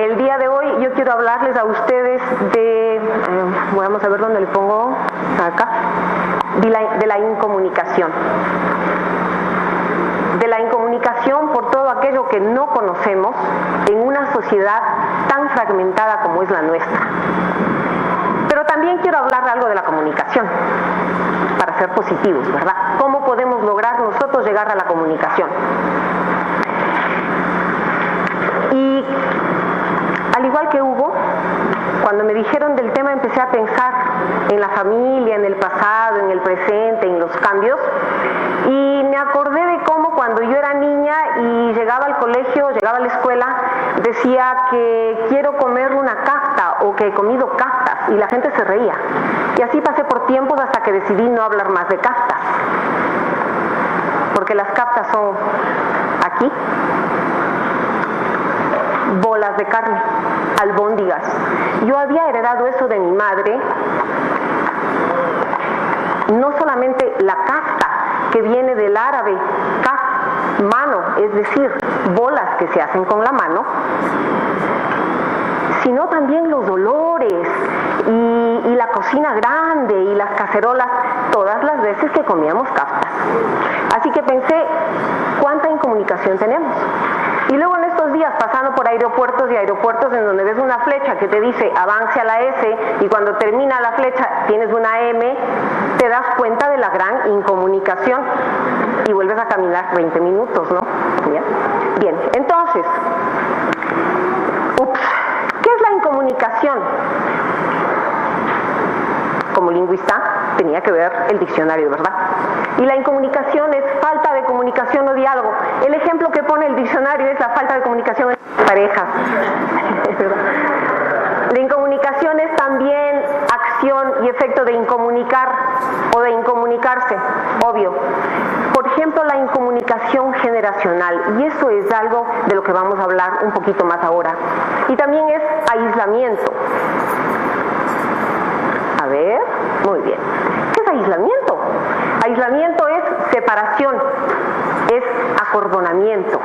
El día de hoy yo quiero hablarles a ustedes de, vamos a ver dónde le pongo, acá, de la incomunicación. De la incomunicación por todo aquello que no conocemos en una sociedad tan fragmentada como es la nuestra. Pero también quiero hablar algo de la comunicación, para ser positivos, ¿verdad? ¿Cómo podemos lograr nosotros llegar a la comunicación? Y al igual que Hugo, cuando me dijeron del tema empecé a pensar en la familia, en el pasado, en el presente, en los cambios, y me acordé de cómo cuando yo era niña y llegaba al colegio, llegaba a la escuela, decía que quiero comer una kafta o que he comido kaftas y la gente se reía. Y así pasé por tiempos hasta que decidí no hablar más de kaftas, porque las kaftas son aquí bolas de carne, albóndigas. Yo había heredado eso de mi madre, no solamente la kafta, que viene del árabe kaf, mano, es decir, bolas que se hacen con la mano, sino también los olores y la cocina grande y las cacerolas, todas las veces que comíamos kaftas. Así que pensé, ¿cuánta incomunicación tenemos? Y luego en estos días pasando por aeropuertos y aeropuertos en donde ves una flecha que te dice avance a la S y cuando termina la flecha tienes una M, te das cuenta de la gran incomunicación y vuelves a caminar 20 minutos, ¿no? Bien, entonces, ¿qué es la incomunicación? Como lingüista tenía que ver el diccionario, ¿verdad? Y la incomunicación es falta de comunicación o diálogo. El ejemplo que pone el diccionario es la falta de comunicación en pareja. La incomunicación es también acción y efecto de incomunicar o de incomunicarse, obvio. Por ejemplo, la incomunicación generacional, y eso es algo de lo que vamos a hablar un poquito más ahora. Y también es aislamiento. A ver, muy bien. ¿Qué es aislamiento? Aislamiento es separación, es acordonamiento.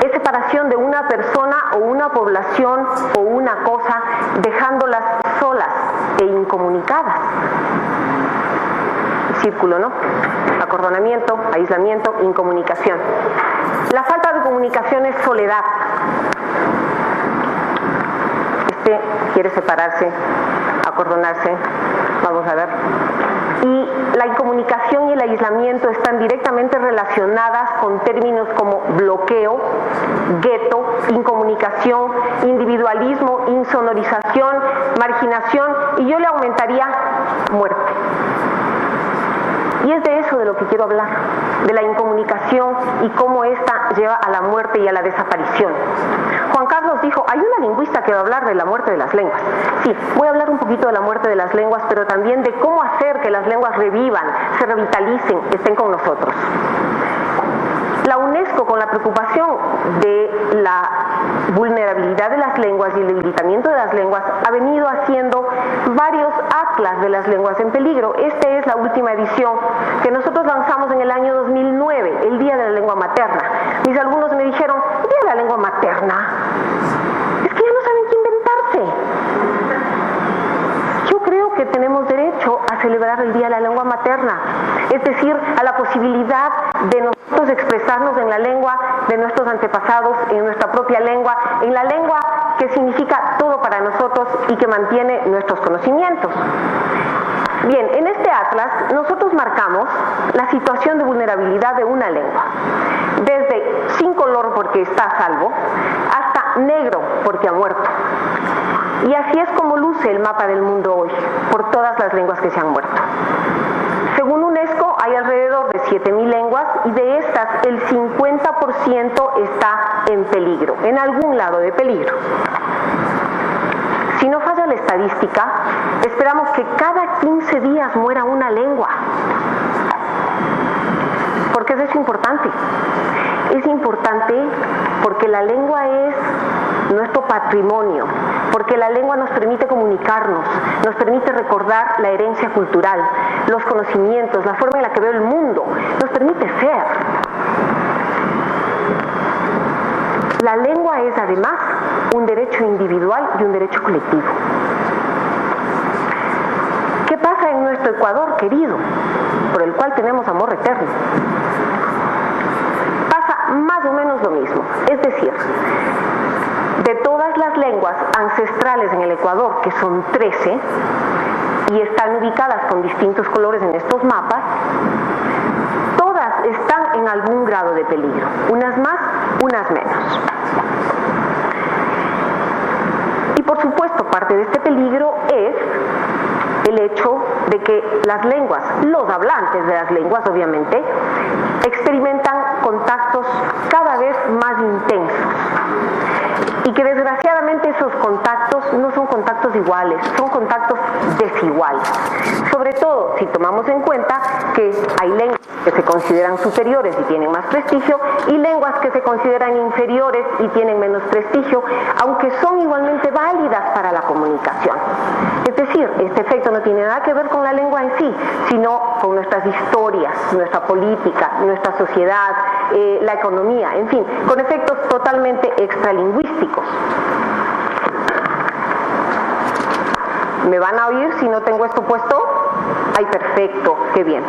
Es separación de una persona o una población o una cosa, dejándolas solas e incomunicadas. Círculo, ¿no? Acordonamiento, aislamiento, incomunicación. La falta de comunicación es soledad. Quiere separarse, acordonarse, vamos a ver. Y la incomunicación y el aislamiento están directamente relacionadas con términos como bloqueo, gueto, incomunicación, individualismo, insonorización, marginación, y yo le aumentaría muerte. Y es de eso de lo que quiero hablar, de la incomunicación y cómo ésta lleva a la muerte y a la desaparición. Juan Carlos dijo, hay una lingüista que va a hablar de la muerte de las lenguas. Sí, voy a hablar un poquito de la muerte de las lenguas, pero también de cómo hacer que las lenguas revivan, se revitalicen, estén con nosotros. La UNESCO, con la preocupación de la vulnerabilidad de las lenguas y el debilitamiento de las lenguas, ha venido haciendo varios atlas de las lenguas en peligro. Esta es la última edición que nosotros lanzamos en el año 2009, el Día de la Lengua Materna. Mis alumnos me dijeron, ¿Día de la Lengua Materna? Es que ya no saben qué inventarse. Yo creo que tenemos derecho a celebrar el Día de la Lengua Materna, es decir, a la posibilidad de nosotros expresarnos en la lengua de nuestros antepasados, en nuestra propia lengua, en la lengua que significa todo para nosotros y que mantiene nuestros conocimientos. Bien, en este atlas nosotros marcamos la situación de vulnerabilidad de una lengua, desde sin color porque está a salvo, hasta negro porque ha muerto. Y así es como luce el mapa del mundo hoy, por todas las lenguas que se han muerto. Según UNESCO, hay alrededor de 7.000 lenguas y de estas el 50% está en peligro, en algún lado de peligro. Si no falla la estadística, esperamos que cada 15 días muera una lengua. ¿Por qué es eso importante? Es importante porque la lengua es nuestro patrimonio, porque la lengua nos permite comunicarnos, nos permite recordar la herencia cultural, los conocimientos, la forma en la que veo el mundo, nos permite ser. La lengua es además un derecho individual y un derecho colectivo. ¿Qué pasa en nuestro Ecuador querido, por el cual tenemos amor eterno? Pasa más o menos lo mismo, es decir, de todas las lenguas ancestrales en el Ecuador, que son 13, y están ubicadas con distintos colores en estos mapas, todas están en algún grado de peligro, unas más, unas menos. Y por supuesto, parte de este peligro es el hecho de que las lenguas, los hablantes de las lenguas obviamente, experimentan contactos cada vez más intensos y que desgraciadamente esos contactos no son contactos iguales, son contactos desiguales. Sobre todo si tomamos en cuenta que hay lenguas que se consideran superiores y tienen más prestigio y lenguas que se consideran inferiores y tienen menos prestigio, aunque son igualmente válidas para la comunicación. Es decir, este efecto no tiene nada que ver con la lengua en sí, sino con nuestras historias, nuestra política, nuestra sociedad, la economía, en fin, con efectos totalmente extralingüísticos. ¿Me van a oír si no tengo esto puesto? ¡Ay, perfecto! ¡Qué bien!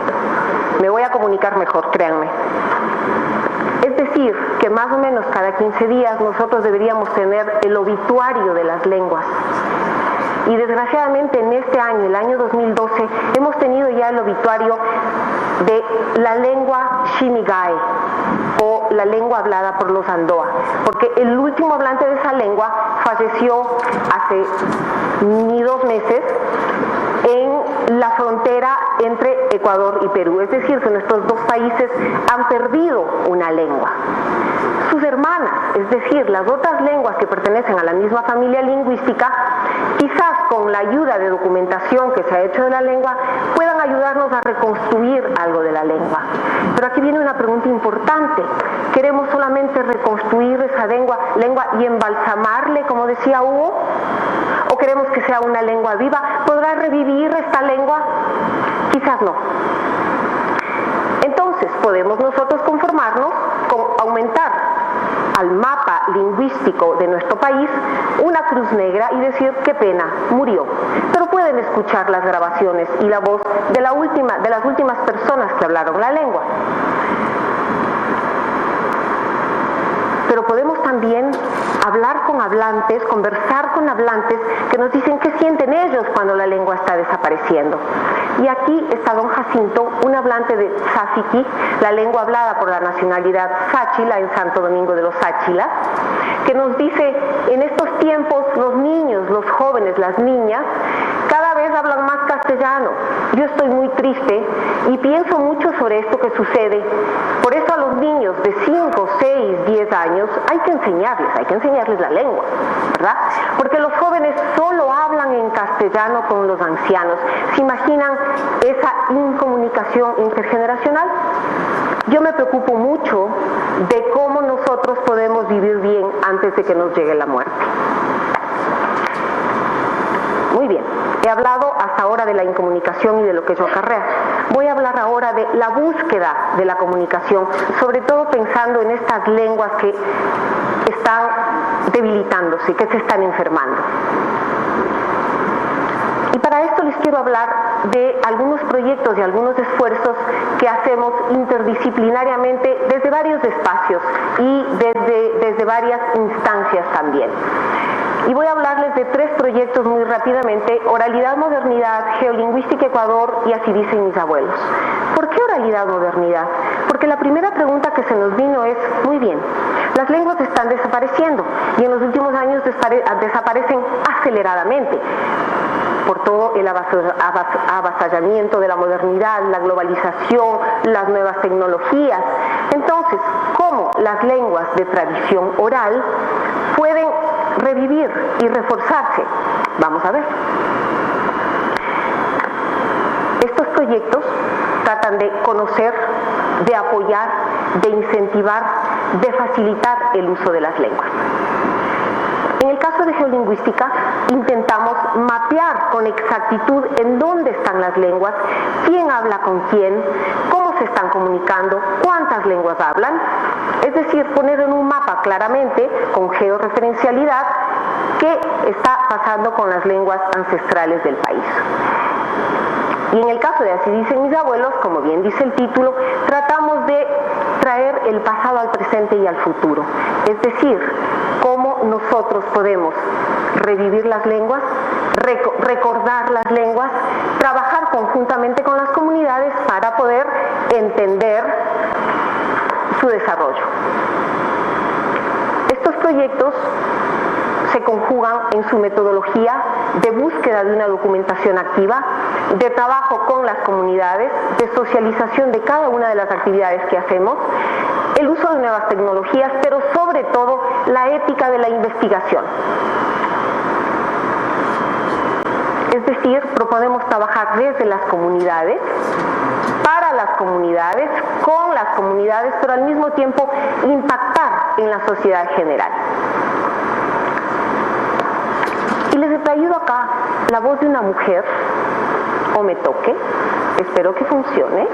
Me voy a comunicar mejor, créanme. Es decir, que más o menos cada 15 días nosotros deberíamos tener el obituario de las lenguas. Y desgraciadamente en este año, el año 2012, hemos tenido ya el obituario de la lengua Shimigae, o la lengua hablada por los Andoa, porque el último hablante de esa lengua falleció hace ni 2 meses en la frontera entre Ecuador y Perú. Es decir, que nuestros dos países han perdido una lengua. Sus hermanas, es decir, las otras lenguas que pertenecen a la misma familia lingüística, quizás con la ayuda de documentación que se ha hecho de la lengua, puedan ayudarnos a reconstruir algo de la lengua. Pero aquí viene una pregunta importante. ¿Queremos solamente reconstruir esa lengua y embalsamarle, como decía Hugo? ¿O queremos que sea una lengua viva? ¿Podrá revivir esta lengua? Quizás no. Entonces, podemos nosotros conformarnos con aumentar al mapa lingüístico de nuestro país una cruz negra y decir, qué pena, murió. Pero pueden escuchar las grabaciones y la voz de las últimas personas que hablaron la lengua. Pero podemos también hablar con hablantes, conversar con hablantes que nos dicen qué sienten ellos cuando la lengua está desapareciendo. Y aquí está don Jacinto, un hablante de Safiqui, la lengua hablada por la nacionalidad Sáchila en Santo Domingo de los Sáchilas, que nos dice, en estos tiempos los niños, los jóvenes, las niñas, cada vez hablan más castellano. Yo estoy muy triste y pienso mucho sobre esto que sucede. Por eso a los niños de 5, 6, 10 años hay que enseñarles la lengua, ¿verdad? Porque los jóvenes solo hablan en castellano con los ancianos. ¿Se imaginan esa incomunicación intergeneracional? Yo me preocupo mucho de cómo nosotros podemos vivir bien antes de que nos llegue la muerte. Muy bien, he hablado hasta ahora de la incomunicación y de lo que ello acarrea. Voy a hablar ahora de la búsqueda de la comunicación, sobre todo pensando en estas lenguas que están debilitándose, que se están enfermando. Y para esto les quiero hablar de algunos proyectos y algunos esfuerzos que hacemos interdisciplinariamente desde varios espacios y desde varias instancias también. Y voy a hablarles de 3 proyectos muy rápidamente: Oralidad, Modernidad, Geolingüística Ecuador y Así dicen mis abuelos. ¿Por qué oralidad, modernidad? Porque la primera pregunta que se nos vino es, muy bien, las lenguas están desapareciendo y en los últimos años desaparecen aceleradamente por todo el avasallamiento de la modernidad, la globalización, las nuevas tecnologías. Entonces, ¿cómo las lenguas de tradición oral pueden revivir y reforzarse? Vamos a ver. Estos proyectos tratan de conocer, de apoyar, de incentivar, de facilitar el uso de las lenguas. En el caso de geolingüística, intentamos mapear con exactitud en dónde están las lenguas, quién habla con quién, cómo se están comunicando, cuántas lenguas hablan. Es decir, poner en un mapa claramente, con georreferencialidad, qué está pasando con las lenguas ancestrales del país. Y en el caso de Así dicen mis abuelos, como bien dice el título, tratamos de traer el pasado al presente y al futuro. Es decir, cómo nosotros podemos revivir las lenguas, recordar las lenguas, trabajar conjuntamente con las comunidades para poder entender su desarrollo. Estos proyectos se conjugan en su metodología de búsqueda de una documentación activa, de trabajo con las comunidades, de socialización de cada una de las actividades que hacemos, el uso de nuevas tecnologías, pero sobre todo la ética de la investigación. Es decir, proponemos trabajar desde las comunidades, para las comunidades, con las comunidades, pero al mismo tiempo impactar en la sociedad en general. Y les he traído acá la voz de una mujer, o me toque, espero que funcione,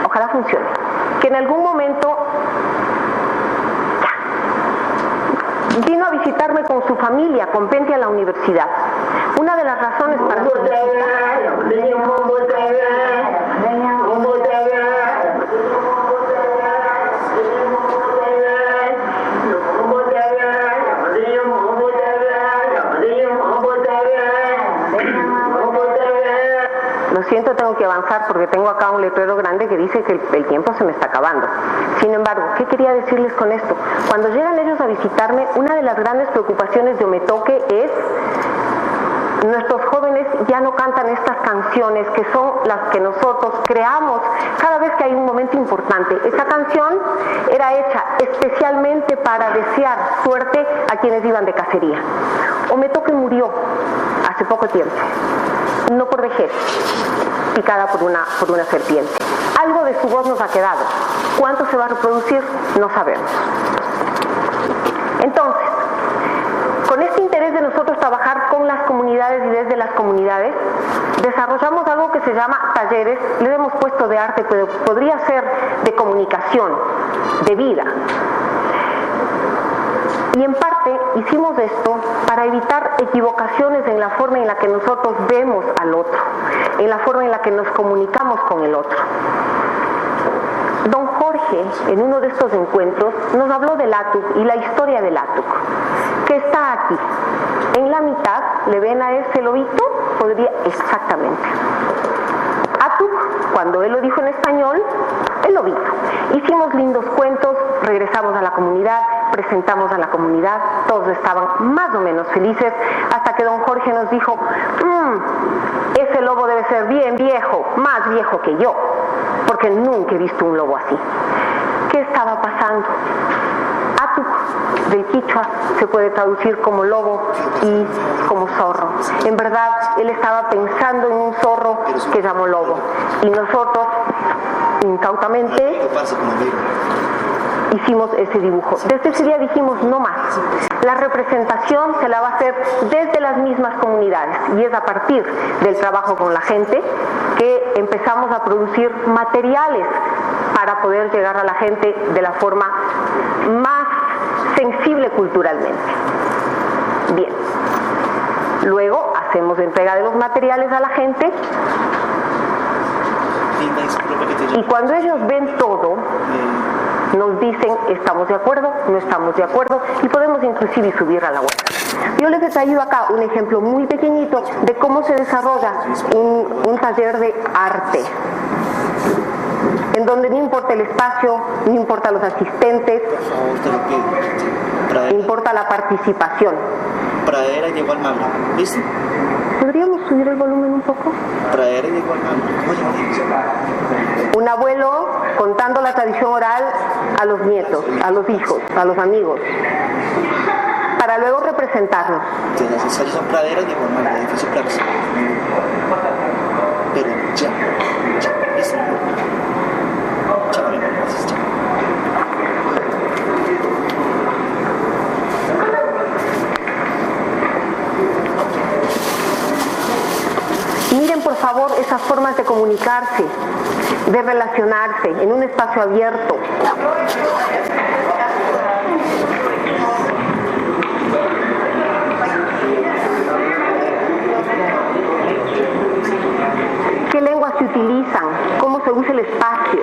ojalá funcione, que en algún momento vino a visitarme con su familia, con Penti, a la universidad. Una de las razones para Lo siento, tengo que avanzar porque tengo acá un letrero grande que dice que el tiempo se me está acabando. Sin embargo, ¿qué quería decirles con esto? Cuando llegan ellos a visitarme, una de las grandes preocupaciones de Ometoque es: nuestros jóvenes ya no cantan estas canciones que son las que nosotros creamos cada vez que hay un momento importante. Esta canción era hecha especialmente para desear suerte a quienes iban de cacería. Ometoque murió hace poco tiempo, no por vejez, picada por una serpiente. Algo de su voz nos ha quedado. ¿Cuánto se va a reproducir? No sabemos. Entonces, con este interés de nosotros trabajar con las comunidades y desde las comunidades, desarrollamos algo que se llama talleres. Le hemos puesto de arte, pero podría ser de comunicación, de vida. Y en parte hicimos esto para evitar equivocaciones en la forma en la que nosotros vemos al otro, en la forma en la que nos comunicamos con el otro. Don Jorge, en uno de estos encuentros, nos habló del ATUC y la historia del ATUC, que está aquí. En la mitad, ¿le ven a ese lobito? Podría, exactamente. ATUC, cuando él lo dijo en español, el lobito. Hicimos lindos cuentos, regresamos a la comunidad, presentamos a la comunidad, todos estaban más o menos felices, hasta que don Jorge nos dijo: ese lobo debe ser bien viejo, más viejo que yo, porque nunca he visto un lobo así. ¿Qué estaba pasando? Atuk del quichua se puede traducir como lobo y como zorro. En verdad, él estaba pensando en un zorro que llamó lobo. Y nosotros, incautamente, hicimos ese dibujo. Desde ese día dijimos: no más. La representación se la va a hacer desde las mismas comunidades, y es a partir del trabajo con la gente que empezamos a producir materiales para poder llegar a la gente de la forma más sensible culturalmente. Bien. Luego hacemos entrega de los materiales a la gente, y cuando ellos ven todo, nos dicen: estamos de acuerdo, no estamos de acuerdo, y podemos inclusive subir a la web. Yo les he traído acá un ejemplo muy pequeñito de cómo se desarrolla un taller de arte, en donde no importa el espacio, no importa los asistentes, importa la participación. Pradera llegó al Magro, ¿listo? ¿Podríamos subir el volumen un poco? Pradera llegó al Magro. Un abuelo contando la tradición oral a los nietos, a los hijos, a los amigos, para luego representarnos. Entonces, las ensayos son Pradera llegó al Magro, edificio Plaza. Pero ya, ¿listo? Chao, gracias, chao. Miren, por favor esas formas de comunicarse, de relacionarse en un espacio abierto. ¿Qué lenguas se utilizan? ¿Cómo se usa el espacio?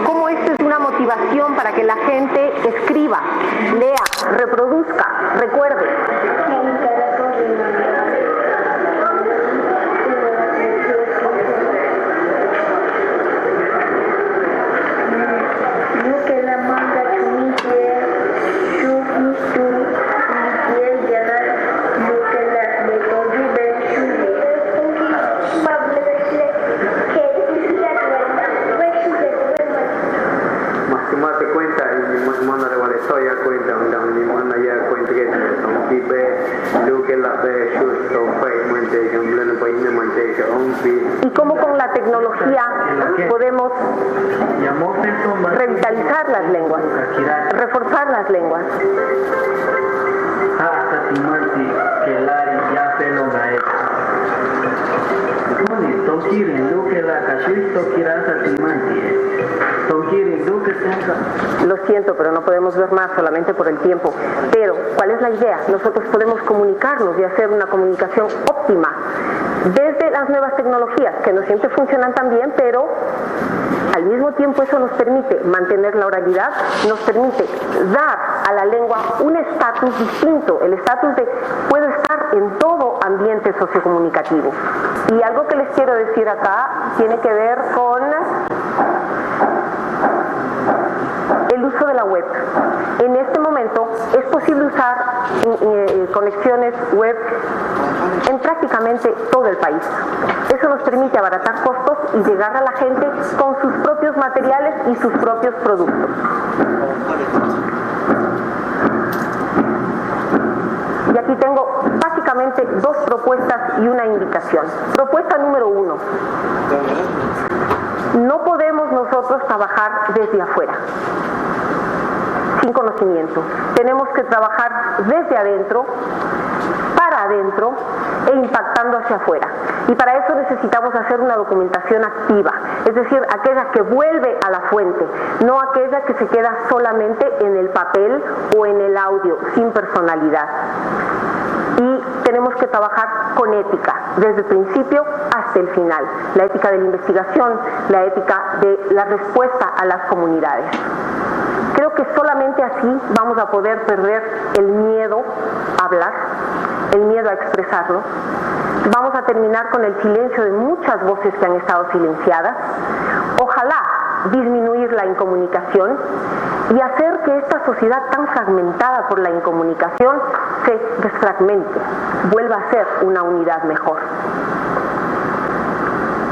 ¿Cómo esto es una motivación para que la gente escriba, lea, reproduzca, recuerde? Y cómo con la tecnología podemos revitalizar las lenguas, reforzar las lenguas. Lo siento, pero no podemos ver más solamente por el tiempo. Pero, ¿cuál es la idea? Nosotros podemos comunicarnos y hacer una comunicación óptima desde las nuevas tecnologías, que no siempre funcionan tan bien, pero al mismo tiempo eso nos permite mantener la oralidad, nos permite dar a la lengua un estatus distinto, el estatus de puede estar en todo ambiente sociocomunicativo. Y algo que les quiero decir acá tiene que ver con el uso de la web. En este momento es posible usar conexiones web en prácticamente todo el país. Eso nos permite abaratar costos y llegar a la gente con sus propios materiales y sus propios productos. Y aquí tengo básicamente dos propuestas y una indicación. Propuesta número 1. No podemos nosotros trabajar desde afuera, sin conocimiento. Tenemos que trabajar desde adentro, para adentro e impactando hacia afuera. Y para eso necesitamos hacer una documentación activa, es decir, aquella que vuelve a la fuente, no aquella que se queda solamente en el papel o en el audio, sin personalidad. Y tenemos que trabajar con ética, desde el principio hasta el final. La ética de la investigación, la ética de la respuesta a las comunidades. Creo que solamente así vamos a poder perder el miedo a hablar, el miedo a expresarlo. Vamos a terminar con el silencio de muchas voces que han estado silenciadas. Ojalá disminuir la incomunicación y hacer que esta sociedad tan fragmentada por la incomunicación se desfragmente, vuelva a ser una unidad mejor.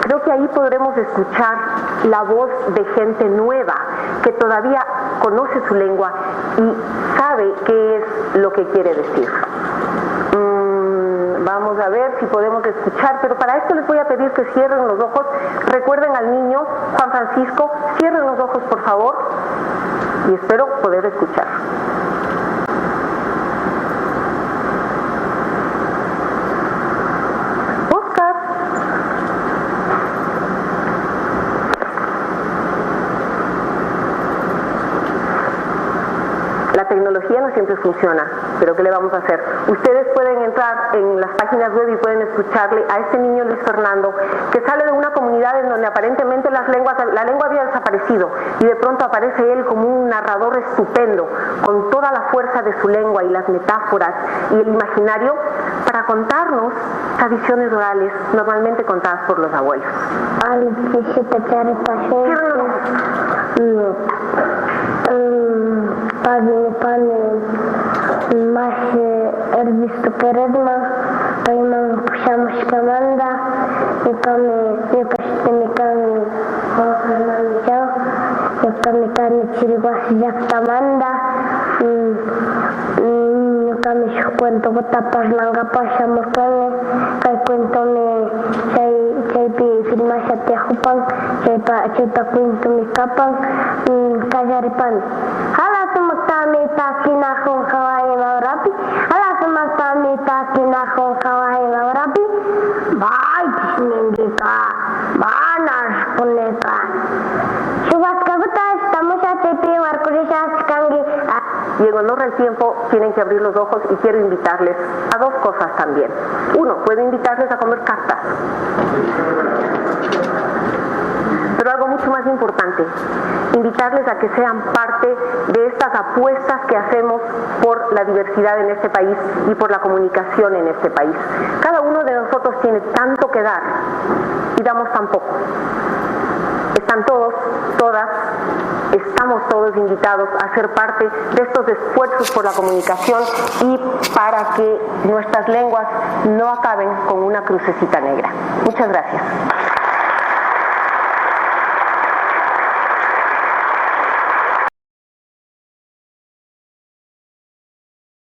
Creo que ahí podremos escuchar la voz de gente nueva que todavía conoce su lengua y sabe qué es lo que quiere decir. Vamos a ver si podemos escuchar, pero para esto les voy a pedir que cierren los ojos. Recuerden al niño, Juan Francisco, cierren los ojos por favor y espero poder escuchar. La tecnología no siempre funciona, pero ¿qué le vamos a hacer? Ustedes pueden entrar en las páginas web y pueden escucharle a este niño Luis Fernando, que sale de una comunidad en donde aparentemente la lengua había desaparecido, y de pronto aparece él como un narrador estupendo, con toda la fuerza de su lengua y las metáforas y el imaginario, para contarnos tradiciones orales normalmente contadas por los abuelos. Ervisto Peredma, Paimang Pusamos Kamanda, Nikami Chiriguas Yaktamanda, Nikami Cuento Tapas Langa Pasamos Kane, Kai Cuento me Chaipi Filmasha Tejupan, Chaipa Cuento mi Kapan, kajaripan. Hala sumaktami takinahong kawaii maurapi. Hala sumaktami takinahong kawaii maurapi. Baik nindika. Banas puneka. Subas kabuta estamos a tepi marcurisas kangi. Y en honor al tiempo tienen que abrir los ojos y quiero invitarles a dos cosas también. Uno, puedo invitarles a comer cartas. Pero algo mucho más importante, invitarles a que sean parte de estas apuestas que hacemos por la diversidad en este país y por la comunicación en este país. Cada uno de nosotros tiene tanto que dar y damos tan poco. Están todos, todas, estamos todos invitados a ser parte de estos esfuerzos por la comunicación y para que nuestras lenguas no acaben con una crucecita negra. Muchas gracias.